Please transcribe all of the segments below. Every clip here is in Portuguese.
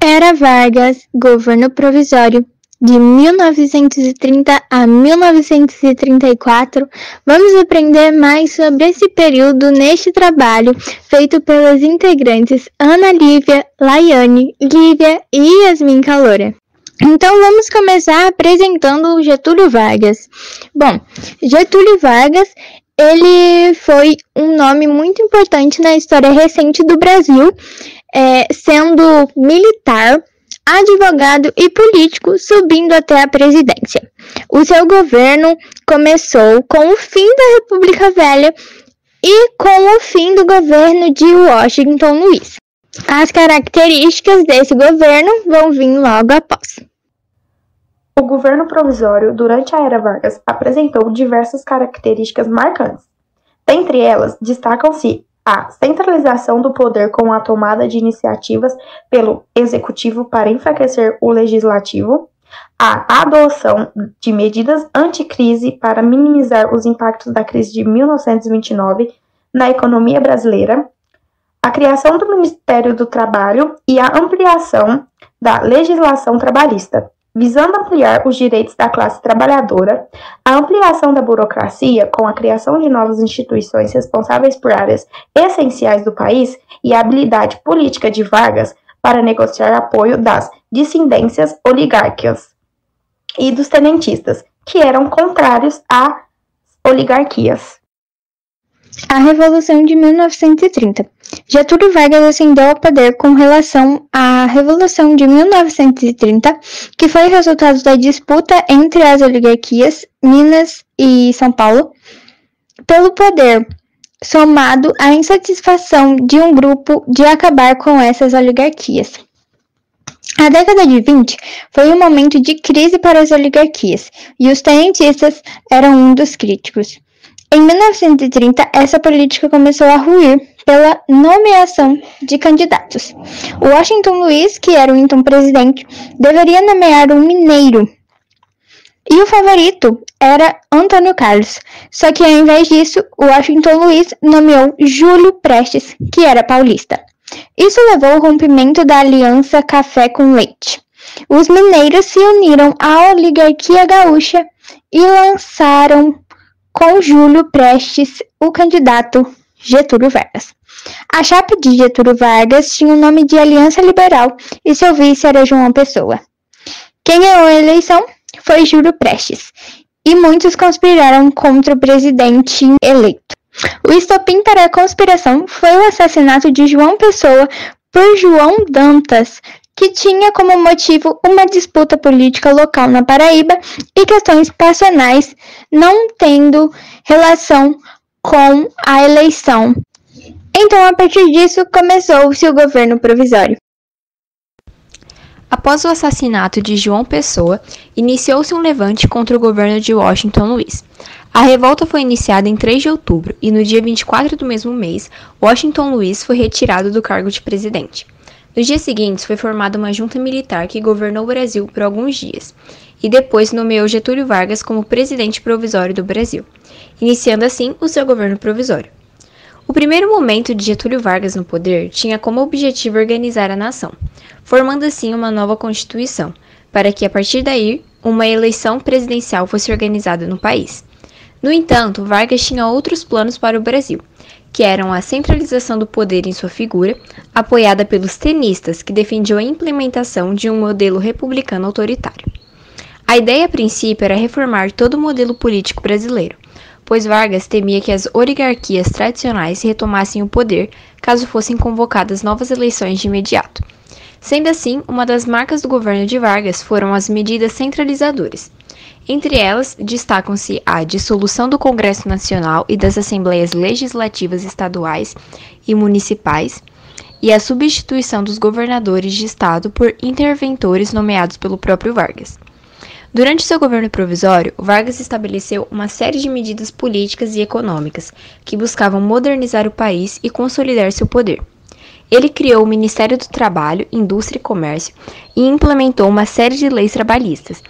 Era Vargas, governo provisório, de 1930 a 1934, vamos aprender mais sobre esse período neste trabalho feito pelas integrantes Ana Lívia, Laiane, Lívia e Yasmin Caloura. Então vamos começar apresentando o Getúlio Vargas. Bom, Getúlio Vargas, ele foi um nome muito importante na história recente do Brasil, sendo militar, advogado e político, subindo até a presidência. O seu governo começou com o fim da República Velha e com o fim do governo de Washington Luiz. As características desse governo vão vir logo após. O governo provisório, durante a Era Vargas, apresentou diversas características marcantes. Dentre elas, destacam-se a centralização do poder com a tomada de iniciativas pelo Executivo para enfraquecer o Legislativo, a adoção de medidas anticrise para minimizar os impactos da crise de 1929 na economia brasileira, a criação do Ministério do Trabalho e a ampliação da legislação trabalhista, visando ampliar os direitos da classe trabalhadora, a ampliação da burocracia com a criação de novas instituições responsáveis por áreas essenciais do país e a habilidade política de Vargas para negociar apoio das dissidências oligárquicas e dos tenentistas, que eram contrários às oligarquias. A Revolução de 1930. Getúlio Vargas ascendeu ao poder com relação à Revolução de 1930, que foi resultado da disputa entre as oligarquias, Minas e São Paulo, pelo poder, somado à insatisfação de um grupo de acabar com essas oligarquias. A década de 20 foi um momento de crise para as oligarquias, e os tenentistas eram um dos críticos. Em 1930, essa política começou a ruir pela nomeação de candidatos. Washington Luiz, que era o então presidente, deveria nomear um mineiro. E o favorito era Antônio Carlos. Só que ao invés disso, Washington Luiz nomeou Júlio Prestes, que era paulista. Isso levou ao rompimento da aliança Café com Leite. Os mineiros se uniram à oligarquia gaúcha e lançaram com Júlio Prestes o candidato Getúlio Vargas. A chapa de Getúlio Vargas tinha o nome de Aliança Liberal e seu vice era João Pessoa. Quem ganhou a eleição foi Júlio Prestes, e muitos conspiraram contra o presidente eleito. O estopim para a conspiração foi o assassinato de João Pessoa por João Dantas, que tinha como motivo uma disputa política local na Paraíba e questões passionais, não tendo relação com a eleição. Então, a partir disso, começou-se o governo provisório. Após o assassinato de João Pessoa, iniciou-se um levante contra o governo de Washington Luiz. A revolta foi iniciada em 3 de outubro e no dia 24 do mesmo mês, Washington Luiz foi retirado do cargo de presidente. Nos dias seguintes, foi formada uma junta militar que governou o Brasil por alguns dias, e depois nomeou Getúlio Vargas como presidente provisório do Brasil, iniciando assim o seu governo provisório. O primeiro momento de Getúlio Vargas no poder tinha como objetivo organizar a nação, formando assim uma nova Constituição, para que a partir daí uma eleição presidencial fosse organizada no país. No entanto, Vargas tinha outros planos para o Brasil, que eram a centralização do poder em sua figura, apoiada pelos tenistas, que defendiam a implementação de um modelo republicano autoritário. A ideia a princípio era reformar todo o modelo político brasileiro, pois Vargas temia que as oligarquias tradicionais retomassem o poder caso fossem convocadas novas eleições de imediato. Sendo assim, uma das marcas do governo de Vargas foram as medidas centralizadoras. Entre elas, destacam-se a dissolução do Congresso Nacional e das Assembleias Legislativas Estaduais e Municipais e a substituição dos governadores de estado por interventores nomeados pelo próprio Vargas. Durante seu governo provisório, Vargas estabeleceu uma série de medidas políticas e econômicas que buscavam modernizar o país e consolidar seu poder. Ele criou o Ministério do Trabalho, Indústria e Comércio e implementou uma série de leis trabalhistas,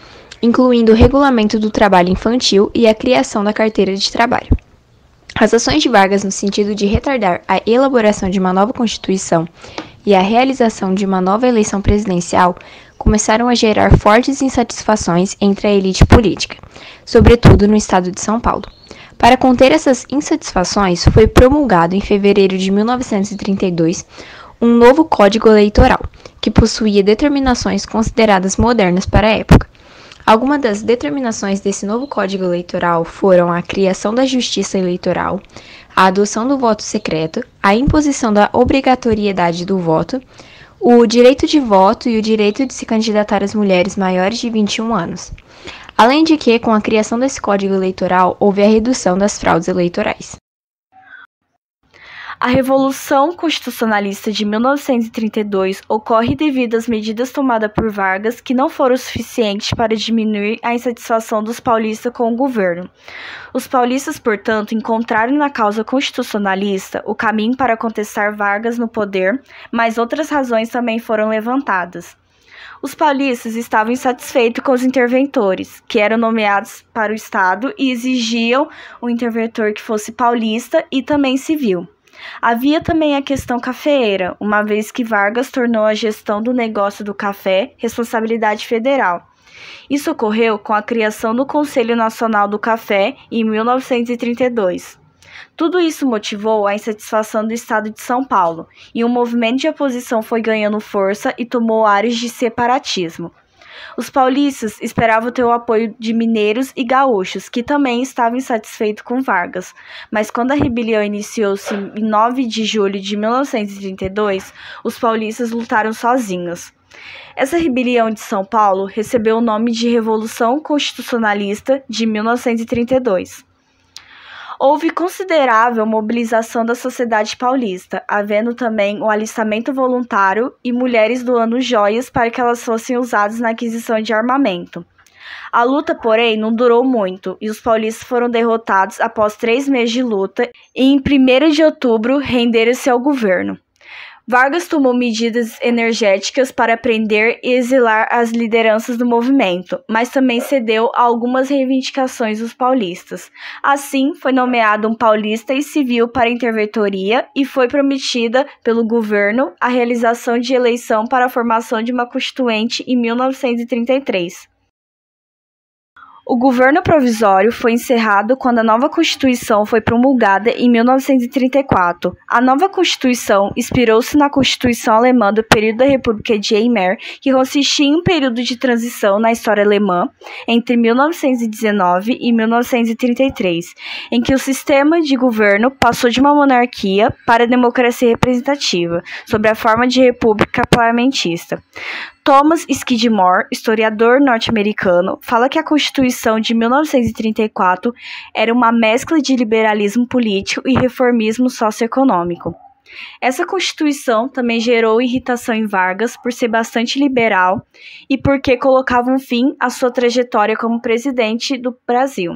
incluindo o regulamento do trabalho infantil e a criação da carteira de trabalho. As ações de Vargas no sentido de retardar a elaboração de uma nova Constituição e a realização de uma nova eleição presidencial começaram a gerar fortes insatisfações entre a elite política, sobretudo no estado de São Paulo. Para conter essas insatisfações, foi promulgado em fevereiro de 1932 um novo Código Eleitoral, que possuía determinações consideradas modernas para a época. Algumas das determinações desse novo Código Eleitoral foram a criação da Justiça Eleitoral, a adoção do voto secreto, a imposição da obrigatoriedade do voto, o direito de voto e o direito de se candidatar às mulheres maiores de 21 anos. Além de que, com a criação desse Código Eleitoral, houve a redução das fraudes eleitorais. A Revolução Constitucionalista de 1932 ocorre devido às medidas tomadas por Vargas que não foram suficientes para diminuir a insatisfação dos paulistas com o governo. Os paulistas, portanto, encontraram na causa constitucionalista o caminho para contestar Vargas no poder, mas outras razões também foram levantadas. Os paulistas estavam insatisfeitos com os interventores, que eram nomeados para o Estado e exigiam um interventor que fosse paulista e também civil. Havia também a questão cafeeira, uma vez que Vargas tornou a gestão do negócio do café responsabilidade federal. Isso ocorreu com a criação do Conselho Nacional do Café em 1932. Tudo isso motivou a insatisfação do estado de São Paulo, e um movimento de oposição foi ganhando força e tomou áreas de separatismo. Os paulistas esperavam ter o apoio de mineiros e gaúchos, que também estavam insatisfeitos com Vargas, mas quando a rebelião iniciou-se em 9 de julho de 1932, os paulistas lutaram sozinhos. Essa rebelião de São Paulo recebeu o nome de Revolução Constitucionalista de 1932. Houve considerável mobilização da sociedade paulista, havendo também o alistamento voluntário e mulheres doando joias para que elas fossem usadas na aquisição de armamento. A luta, porém, não durou muito e os paulistas foram derrotados após 3 meses de luta e em 1º de outubro renderam-se ao governo. Vargas tomou medidas energéticas para prender e exilar as lideranças do movimento, mas também cedeu a algumas reivindicações dos paulistas. Assim, foi nomeado um paulista e civil para a interventoria e foi prometida pelo governo a realização de eleição para a formação de uma constituinte em 1933. O governo provisório foi encerrado quando a nova Constituição foi promulgada em 1934. A nova Constituição inspirou-se na Constituição alemã do período da República de Weimar, que consistia em um período de transição na história alemã entre 1919 e 1933, em que o sistema de governo passou de uma monarquia para a democracia representativa, sob a forma de república parlamentista. Thomas Skidmore, historiador norte-americano, fala que a Constituição de 1934 era uma mescla de liberalismo político e reformismo socioeconômico. Essa Constituição também gerou irritação em Vargas por ser bastante liberal e porque colocava um fim à sua trajetória como presidente do Brasil.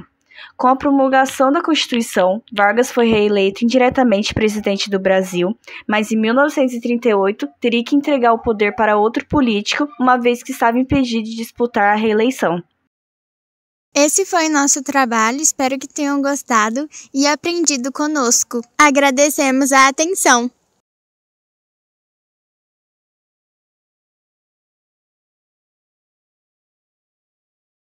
Com a promulgação da Constituição, Vargas foi reeleito indiretamente presidente do Brasil, mas em 1938 teria que entregar o poder para outro político, uma vez que estava impedido de disputar a reeleição. Esse foi o nosso trabalho, espero que tenham gostado e aprendido conosco. Agradecemos a atenção!